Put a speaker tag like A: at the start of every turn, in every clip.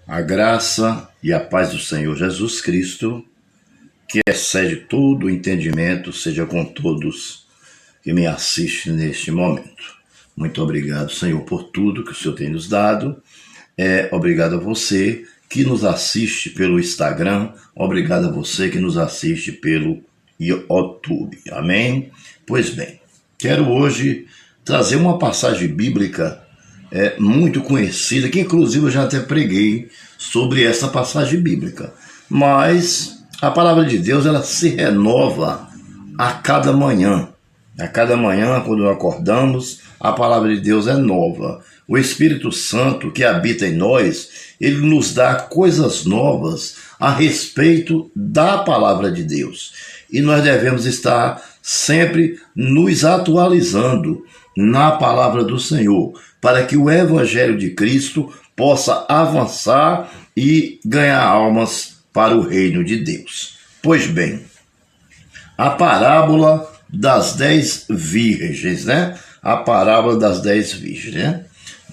A: A graça e a paz do Senhor Jesus Cristo, que excede todo o entendimento, seja com todos que me assistem neste momento. Muito obrigado, Senhor, por tudo que o Senhor tem nos dado. Obrigado a você que nos assiste pelo Instagram. Obrigado a você que nos assiste pelo YouTube. Amém? Pois bem, quero hoje trazer uma passagem bíblica muito conhecida, que inclusive eu já até preguei sobre essa passagem bíblica. Mas a palavra de Deus, ela se renova a cada manhã. A cada manhã, quando acordamos, a palavra de Deus é nova. O Espírito Santo que habita em nós, ele nos dá coisas novas a respeito da palavra de Deus. E nós devemos estar sempre nos atualizando na palavra do Senhor, para que o Evangelho de Cristo possa avançar e ganhar almas para o reino de Deus. Pois bem, a parábola das 10 virgens, né? A parábola das 10 virgens, né?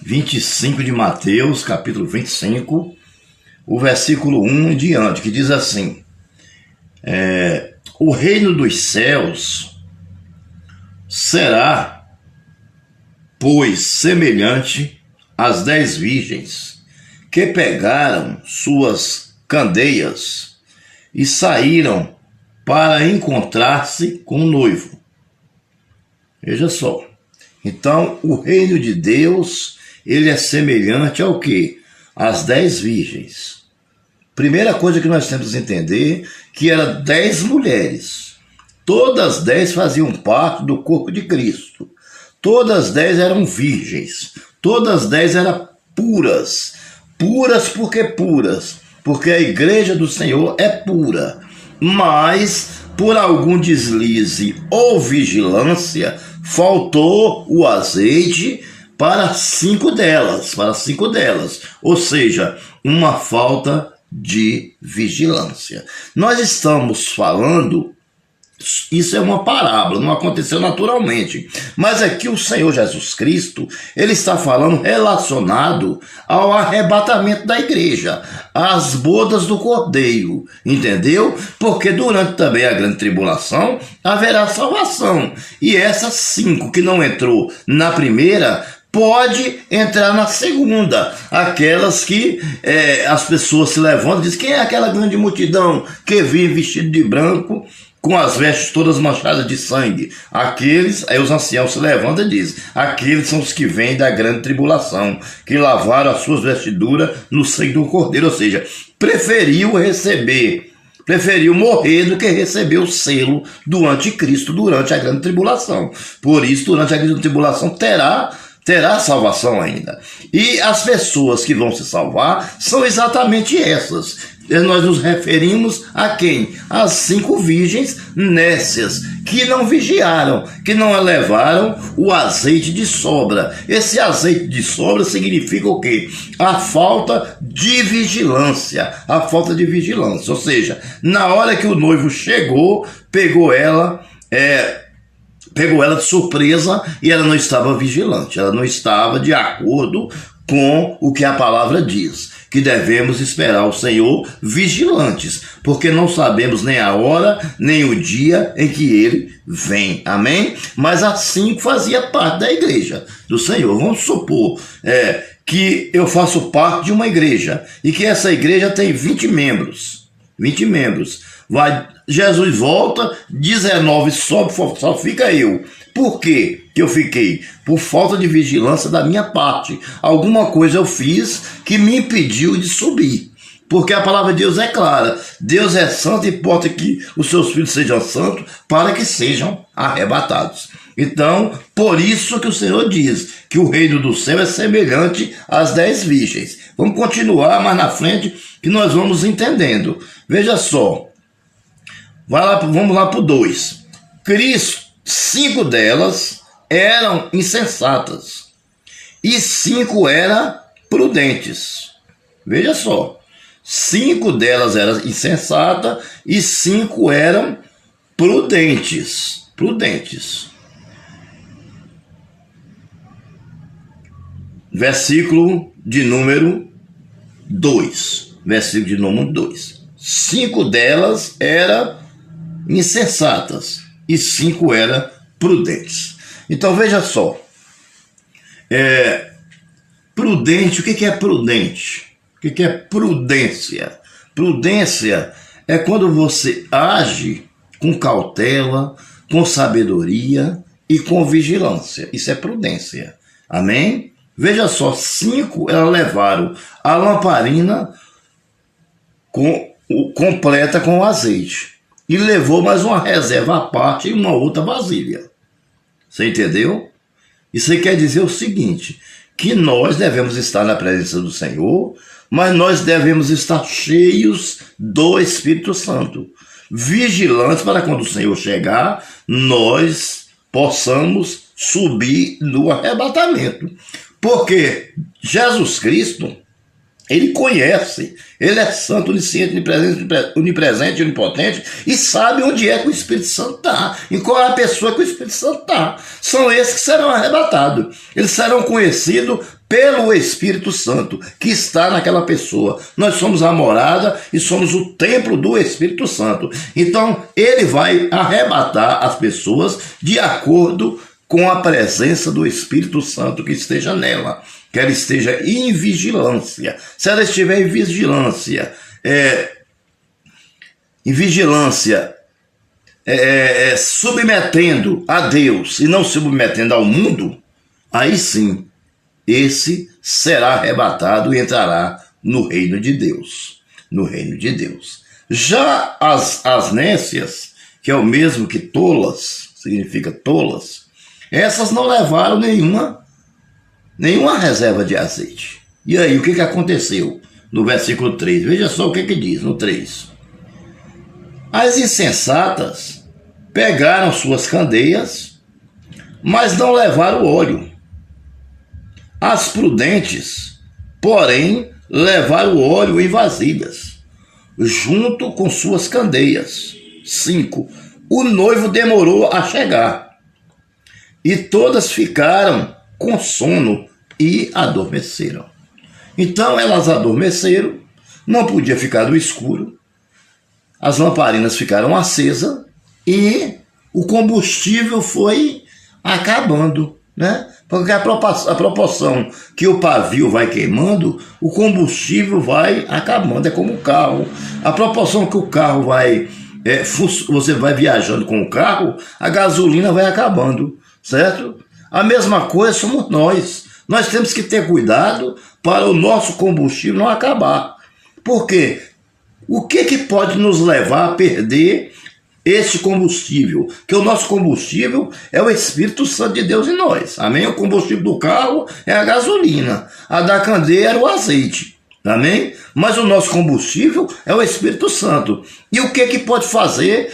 A: 25 de Mateus, capítulo 25, o versículo 1 em diante, que diz assim: o reino dos céus será, pois, semelhante às 10 virgens que pegaram suas candeias e saíram para encontrar-se com o noivo. Veja só. Então, o reino de Deus, ele é semelhante ao quê? Às 10 virgens. Primeira coisa que nós temos que entender, que eram 10 mulheres. Todas 10 faziam parte do corpo de Cristo. Todas 10 eram virgens. Todas 10 eram puras. Puras porque puras. Porque a igreja do Senhor é pura. Mas, por algum deslize ou vigilância, faltou o azeite para 5 delas. Ou seja, uma falta de vigilância. Nós estamos falando, isso é uma parábola, não aconteceu naturalmente. Mas aqui o Senhor Jesus Cristo, ele está falando relacionado ao arrebatamento da igreja, às bodas do Cordeiro, entendeu? Porque durante também a grande tribulação haverá salvação. E essas 5 que não entrou na primeira, pode entrar na segunda. Aquelas que as pessoas se levantam e dizem: quem é aquela grande multidão que vem vestido de branco, com as vestes todas manchadas de sangue? Aqueles, aí os anciãos se levantam e dizem: aqueles são os que vêm da grande tribulação, que lavaram as suas vestiduras no sangue do Cordeiro. Ou seja, preferiu morrer do que receber o selo do anticristo durante a grande tribulação. Por isso, durante a grande tribulação terá salvação ainda. E as pessoas que vão se salvar são exatamente essas. Nós nos referimos a quem? As 5 virgens nécias, que não vigiaram, que não levaram o azeite de sobra. Esse azeite de sobra significa o quê? A falta de vigilância. A falta de vigilância. Ou seja, na hora que o noivo chegou, pegou ela de surpresa e ela não estava vigilante, ela não estava de acordo com o que a palavra diz, que devemos esperar o Senhor vigilantes, porque não sabemos nem a hora, nem o dia em que ele vem, amém? Mas assim fazia parte da igreja do Senhor. Vamos supor que eu faço parte de uma igreja e que essa igreja tem 20 membros. Jesus volta, 19 sobe, só fica eu. Por quê que eu fiquei? Por falta de vigilância da minha parte. Alguma coisa eu fiz que me impediu de subir. Porque a palavra de Deus é clara. Deus é santo e importa que os seus filhos sejam santos para que sejam arrebatados. Então, por isso que o Senhor diz que o reino do céu é semelhante às 10 virgens. Vamos continuar mais na frente que nós vamos entendendo. Veja só. Vamos lá para o 2. Cristo, 5 delas eram insensatas e 5 eram prudentes. Veja só. 5 delas eram insensatas e 5 eram prudentes. Versículo de número 2, versículo de número 2. 5 delas eram insensatas e 5 eram prudentes. Então veja só, prudente, o que é prudente? O que é prudência? Prudência é quando você age com cautela, com sabedoria e com vigilância. Isso é prudência. Amém? Veja só, 5 elas levaram a lamparina completa com azeite. E levou mais uma reserva à parte e uma outra vasilha. Você entendeu? Isso aí quer dizer o seguinte, que nós devemos estar na presença do Senhor, mas nós devemos estar cheios do Espírito Santo, vigilantes para quando o Senhor chegar, nós possamos subir no arrebatamento. Porque Jesus Cristo, ele conhece, ele é santo, onisciente, onipresente, onipotente, e sabe onde é que o Espírito Santo está, em qual é a pessoa que o Espírito Santo está. São esses que serão arrebatados. Eles serão conhecidos pelo Espírito Santo, que está naquela pessoa. Nós somos a morada e somos o templo do Espírito Santo. Então, ele vai arrebatar as pessoas de acordo com a presença do Espírito Santo que esteja nela. Que ela esteja em vigilância. Se ela estiver em vigilância, submetendo a Deus e não submetendo ao mundo, aí sim, esse será arrebatado e entrará no reino de Deus. No reino de Deus. Já as nécias, que é o mesmo que tolas, significa tolas, essas não levaram nenhuma reserva de azeite. E aí, o que aconteceu no versículo 3? Veja só o que diz no 3. As insensatas pegaram suas candeias, mas não levaram óleo. As prudentes, porém, levaram óleo em vasilhas, junto com suas candeias. 5. O noivo demorou a chegar, e todas ficaram com sono e adormeceram. Então elas adormeceram, não podia ficar no escuro, as lamparinas ficaram acesas e o combustível foi acabando, né? Porque a proporção que o pavio vai queimando, o combustível vai acabando, é como o carro. A proporção que o carro vai, você vai viajando com o carro, a gasolina vai acabando, certo? A mesma coisa somos nós. Nós temos que ter cuidado para o nosso combustível não acabar. Por quê? O que pode nos levar a perder esse combustível? Que o nosso combustível é o Espírito Santo de Deus em nós. Amém? O combustível do carro é a gasolina. A da candeia era o azeite. Amém? Mas o nosso combustível é o Espírito Santo. E o que pode fazer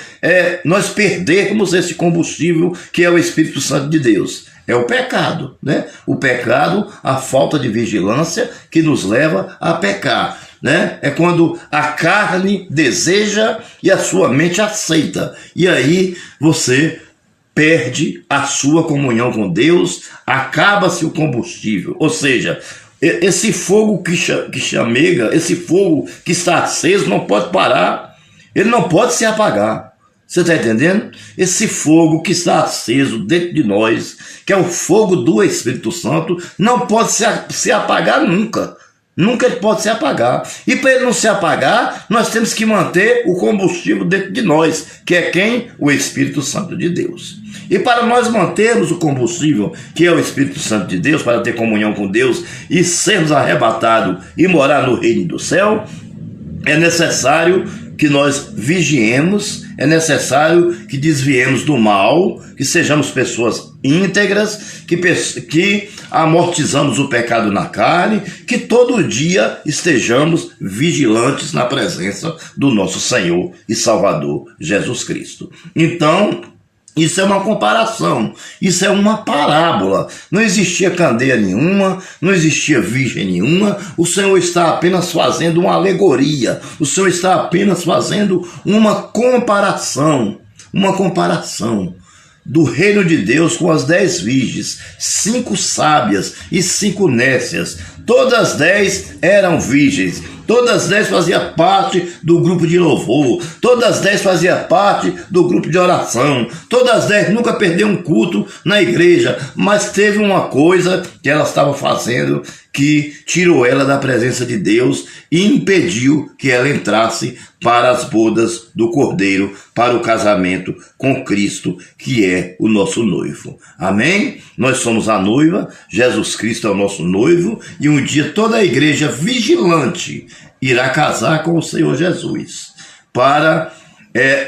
A: nós perdermos esse combustível que é o Espírito Santo de Deus? É o pecado, né? O pecado, a falta de vigilância que nos leva a pecar, né? É quando a carne deseja e a sua mente aceita. E aí você perde a sua comunhão com Deus, acaba-se o combustível. Ou seja, esse fogo que chamega, esse fogo que está aceso não pode parar, ele não pode se apagar. Você está entendendo? Esse fogo que está aceso dentro de nós, que é o fogo do Espírito Santo, não pode se apagar nunca. Nunca ele pode se apagar. E para ele não se apagar, nós temos que manter o combustível dentro de nós, que é quem? O Espírito Santo de Deus. E para nós mantermos o combustível, que é o Espírito Santo de Deus, para ter comunhão com Deus e sermos arrebatados e morar no reino do céu, é necessário que nós vigiemos, é necessário que desviemos do mal, que sejamos pessoas íntegras, que amortizamos o pecado na carne, que todo dia estejamos vigilantes na presença do nosso Senhor e Salvador Jesus Cristo. Então, isso é uma comparação, isso é uma parábola. Não existia candeia nenhuma, não existia virgem nenhuma. O Senhor está apenas fazendo uma alegoria, o Senhor está apenas fazendo uma comparação do reino de Deus com as 10 virgens, 5 sábias e 5 nécias. Todas as 10 eram virgens. Todas as 10 faziam parte do grupo de louvor. Todas as 10 faziam parte do grupo de oração. Todas as 10 nunca perderam um culto na igreja. Mas teve uma coisa que ela estava fazendo que tirou ela da presença de Deus e impediu que ela entrasse para as bodas do Cordeiro, para o casamento com Cristo, que é o nosso noivo. Amém? Nós somos a noiva, Jesus Cristo é o nosso noivo, e um dia toda a igreja vigilante irá casar com o Senhor Jesus, para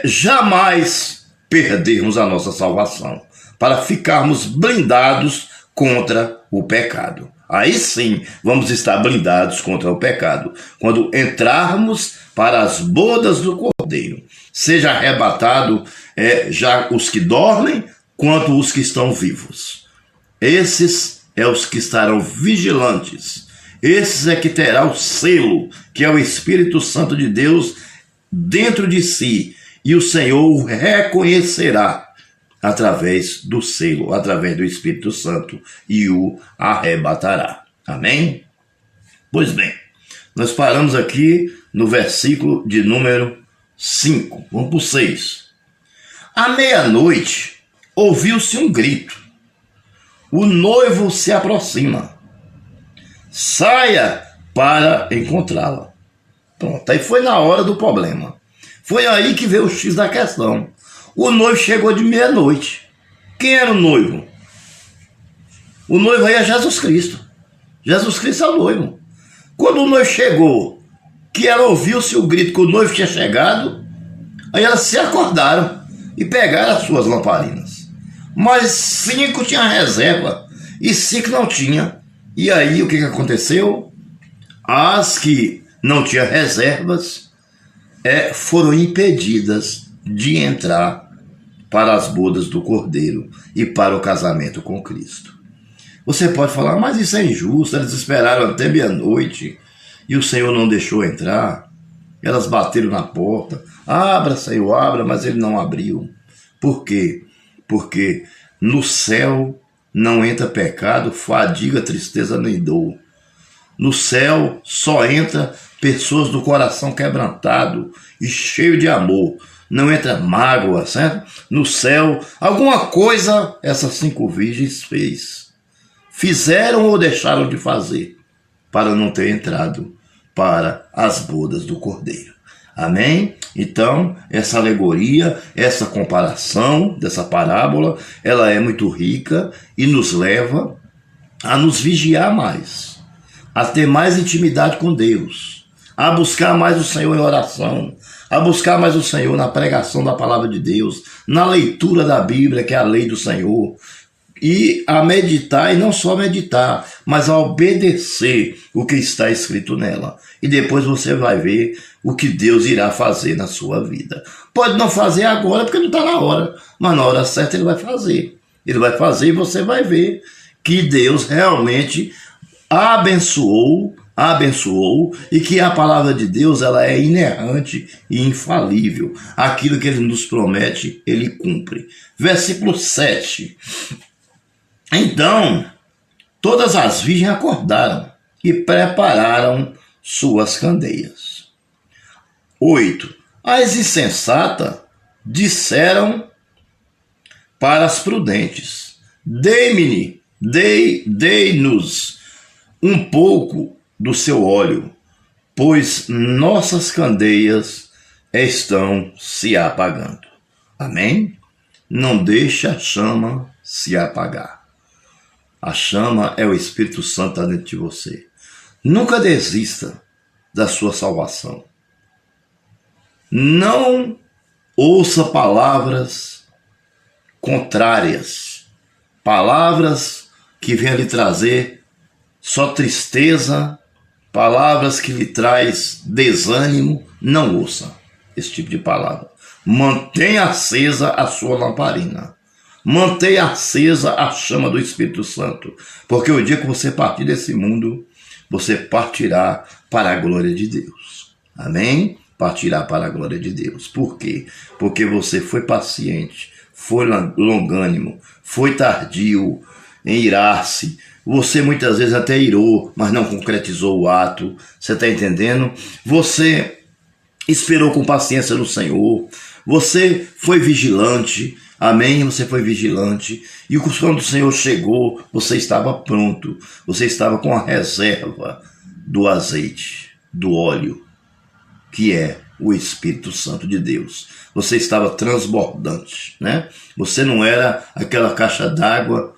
A: jamais perdermos a nossa salvação, para ficarmos blindados contra o pecado. Aí sim vamos estar blindados contra o pecado, quando entrarmos para as bodas do Cordeiro, seja arrebatado já os que dormem, quanto os que estão vivos. Esses os que estarão vigilantes, esses que terá o selo, que é o Espírito Santo de Deus dentro de si, e o Senhor o reconhecerá através do selo, através do Espírito Santo, e o arrebatará. Amém? Pois bem, nós paramos aqui no versículo de número 5. Vamos para o 6. À meia-noite, ouviu-se um grito. O noivo se aproxima. Saia para encontrá-la. Pronto, aí foi na hora do problema. Foi aí que veio o X da questão. O noivo chegou de meia-noite. Quem era o noivo? O noivo aí é Jesus Cristo. Jesus Cristo é o noivo. Quando o noivo chegou, que ela ouviu-se o grito que o noivo tinha chegado, aí elas se acordaram e pegaram as suas lamparinas. Mas 5 tinham reserva e 5 não tinham. E aí o que aconteceu? As que não tinham reservas foram impedidas de entrar para as bodas do Cordeiro e para o casamento com Cristo. Você pode falar, mas isso é injusto, eles esperaram até meia-noite e o Senhor não deixou entrar. Elas bateram na porta, abra, Senhor, abra, mas ele não abriu. Por quê? Porque no céu não entra pecado, fadiga, tristeza nem dor. No céu só entra pessoas do coração quebrantado e cheio de amor. Não entra mágoa, certo? No céu, alguma coisa essas 5 virgens fizeram ou deixaram de fazer para não ter entrado para as bodas do Cordeiro. Amém? Então, essa alegoria, essa comparação dessa parábola, ela é muito rica e nos leva a nos vigiar mais, a ter mais intimidade com Deus, a buscar mais o Senhor em oração, a buscar mais o Senhor na pregação da palavra de Deus, na leitura da Bíblia, que é a lei do Senhor, e a meditar, e não só meditar, mas a obedecer o que está escrito nela. E depois você vai ver o que Deus irá fazer na sua vida. Pode não fazer agora, porque não está na hora, mas na hora certa ele vai fazer. Ele vai fazer e você vai ver que Deus realmente abençoou, e que a palavra de Deus ela é inerrante e infalível. Aquilo que ele nos promete, ele cumpre. Versículo 7. Então, todas as virgens acordaram e prepararam suas candeias. 8. As insensatas disseram para as prudentes: dei-nos um pouco do seu óleo, pois nossas candeias estão se apagando. Amém? Não deixe a chama se apagar. A chama é o Espírito Santo dentro de você. Nunca desista da sua salvação. Não ouça palavras contrárias, palavras que venham lhe trazer só tristeza, palavras que lhe traz desânimo. Não ouça esse tipo de palavra. Mantenha acesa a sua lamparina. Mantenha acesa a chama do Espírito Santo, porque o dia que você partir desse mundo, você partirá para a glória de Deus. Amém? Partirá para a glória de Deus. Por quê? Porque você foi paciente, foi longânimo, foi tardio em irar-se. Você muitas vezes até irou, mas não concretizou o ato. Você está entendendo? Você esperou com paciência no Senhor. Você foi vigilante. Amém? Você foi vigilante. E quando o Senhor chegou, você estava pronto. Você estava com a reserva do azeite, do óleo, que é o Espírito Santo de Deus. Você estava transbordante, né? Você não era aquela caixa d'água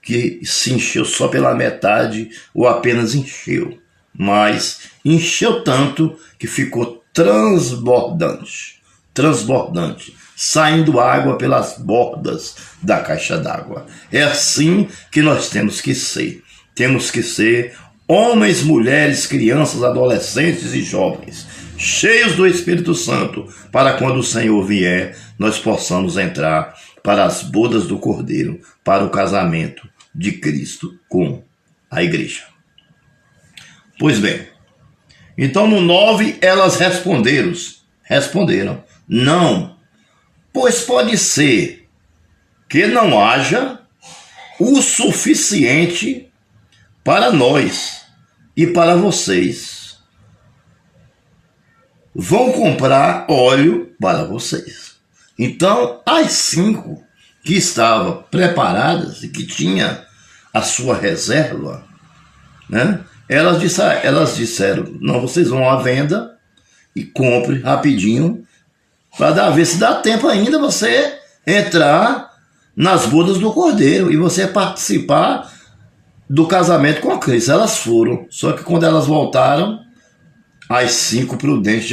A: que se encheu só pela metade ou apenas encheu, mas encheu tanto que ficou transbordante, saindo água pelas bordas da caixa d'água. É assim que nós temos que ser. Temos que ser homens, mulheres, crianças, adolescentes e jovens, cheios do Espírito Santo, para quando o Senhor vier, nós possamos entrar para as bodas do Cordeiro, para o casamento de Cristo com a igreja. Pois bem, então no 9 elas responderam, não, pois pode ser que não haja o suficiente para nós e para vocês. Vão comprar óleo para vocês. Então, as 5 que estavam preparadas e que tinha a sua reserva, né? Elas disseram, não, vocês vão à venda e compre rapidinho, para ver se dá tempo ainda você entrar nas bodas do Cordeiro e você participar do casamento com Cristo. Elas foram, só que quando elas voltaram, as 5 prudentes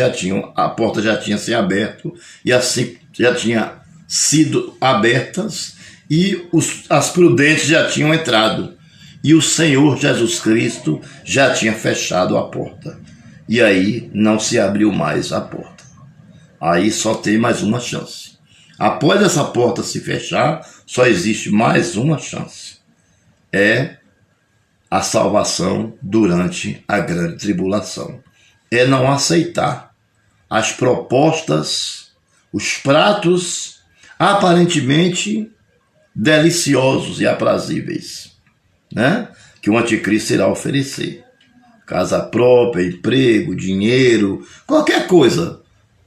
A: a porta já tinha se aberto, e as 5 já tinha sido abertas, e as prudentes já tinham entrado, e o Senhor Jesus Cristo já tinha fechado a porta, e aí não se abriu mais a porta. Aí só tem mais uma chance. Após essa porta se fechar, só existe mais uma chance. É a salvação durante a grande tribulação. É não aceitar as propostas, os pratos aparentemente deliciosos e aprazíveis, né? Que o anticristo irá oferecer. Casa própria, emprego, dinheiro, qualquer coisa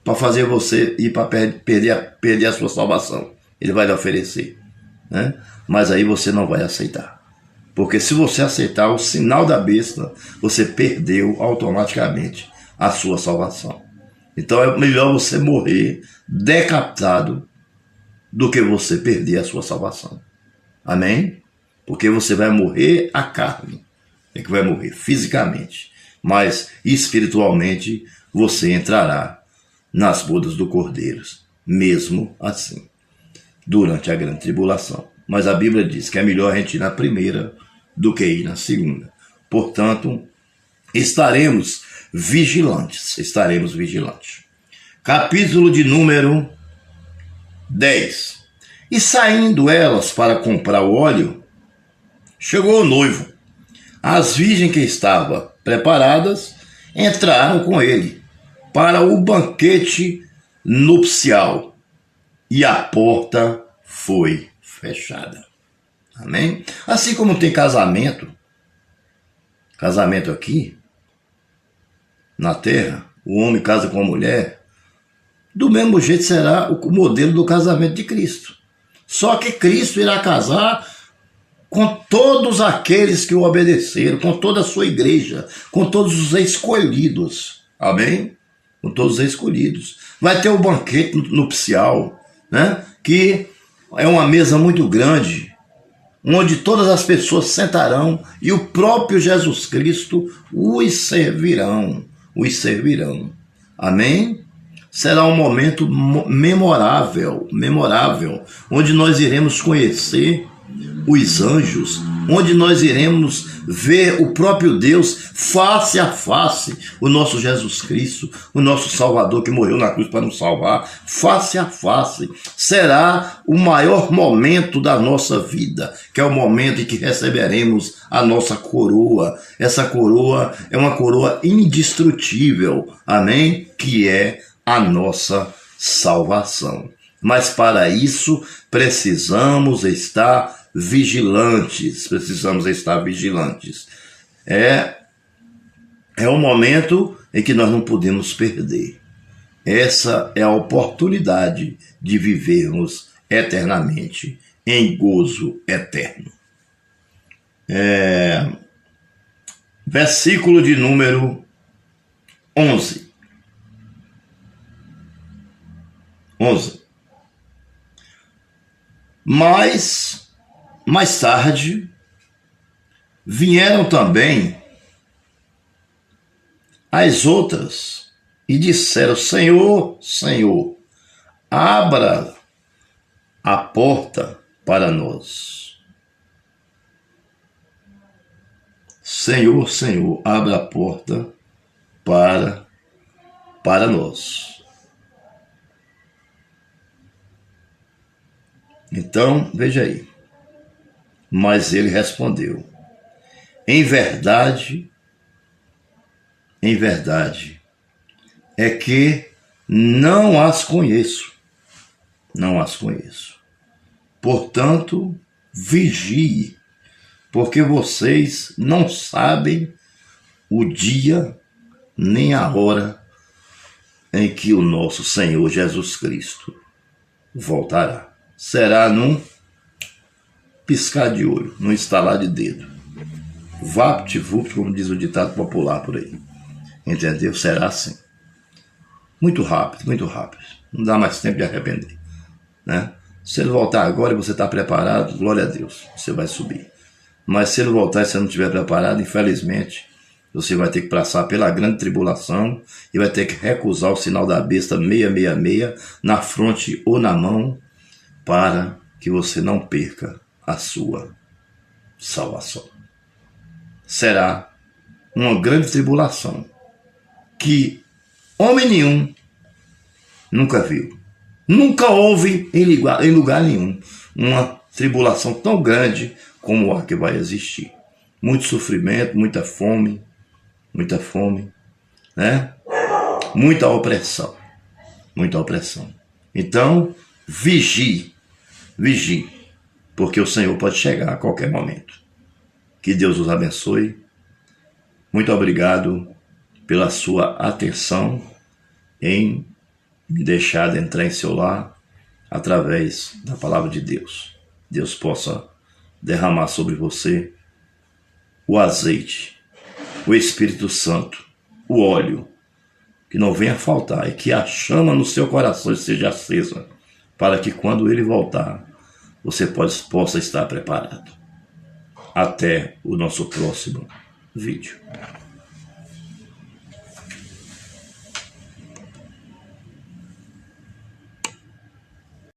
A: para fazer você ir para perder a sua salvação. Ele vai lhe oferecer, né? Mas aí você não vai aceitar. Porque se você aceitar o sinal da besta, você perdeu automaticamente a sua salvação. Então é melhor você morrer decapitado do que você perder a sua salvação. Amém? Porque você vai morrer a carne, é que vai morrer fisicamente, mas espiritualmente você entrará nas bodas do Cordeiro, mesmo assim, durante a grande tribulação. Mas a Bíblia diz que é melhor a gente ir na primeira do que ir na segunda. Portanto, estaremos vigilantes. Capítulo de número 10. E saindo elas para comprar o óleo, chegou o noivo. As virgens que estavam preparadas entraram com ele para o banquete nupcial, e a porta foi fechada. Amém? Assim como tem casamento aqui na terra, o homem casa com a mulher, do mesmo jeito será o modelo do casamento de Cristo. Só que Cristo irá casar com todos aqueles que o obedeceram, com toda a sua igreja, com todos os escolhidos. Amém? Com todos os escolhidos. Vai ter o banquete nupcial, né? Que é uma mesa muito grande, onde todas as pessoas sentarão e o próprio Jesus Cristo os servirão. Amém? Será um momento memorável, onde nós iremos conhecer os anjos, onde nós iremos ver o próprio Deus face a face, o nosso Jesus Cristo, o nosso Salvador que morreu na cruz para nos salvar, face a face. Será o maior momento da nossa vida, que é o momento em que receberemos a nossa coroa. Essa coroa é uma coroa indestrutível, amém? Que é a nossa salvação. Mas para isso precisamos estar vigilantes, precisamos estar vigilantes. É um momento em que nós não podemos perder. Essa é a oportunidade de vivermos eternamente em gozo eterno. Versículo de número 11. Mas, mais tarde, vieram também as outras e disseram: Senhor, Senhor, abra a porta para nós. Senhor, Senhor, abra a porta para nós. Então, veja aí. Mas ele respondeu: em verdade, é que não as conheço. Não as conheço. Portanto, vigie, porque vocês não sabem o dia nem a hora em que o nosso Senhor Jesus Cristo voltará. Será num piscar de olho, num estalar de dedo. Vapt-vupt, como diz o ditado popular por aí. Entendeu? Será assim. Muito rápido, muito rápido. Não dá mais tempo de arrepender, né? Se ele voltar agora e você está preparado, glória a Deus, você vai subir. Mas se ele voltar e você não estiver preparado, infelizmente, você vai ter que passar pela grande tribulação e vai ter que recusar o sinal da besta 666 na fronte ou na mão, para que você não perca a sua salvação. Será uma grande tribulação que homem nenhum nunca viu. Nunca houve em lugar nenhum uma tribulação tão grande como a que vai existir. Muito sofrimento, muita fome, né? Muita opressão. Então, vigie, porque o Senhor pode chegar a qualquer momento. Que Deus os abençoe. Muito obrigado pela sua atenção em me deixar entrar em seu lar através da palavra de Deus. Deus possa derramar sobre você o azeite, o Espírito Santo, o óleo, que não venha faltar e que a chama no seu coração seja acesa, para que quando ele voltar, você possa estar preparado. Até o nosso próximo vídeo.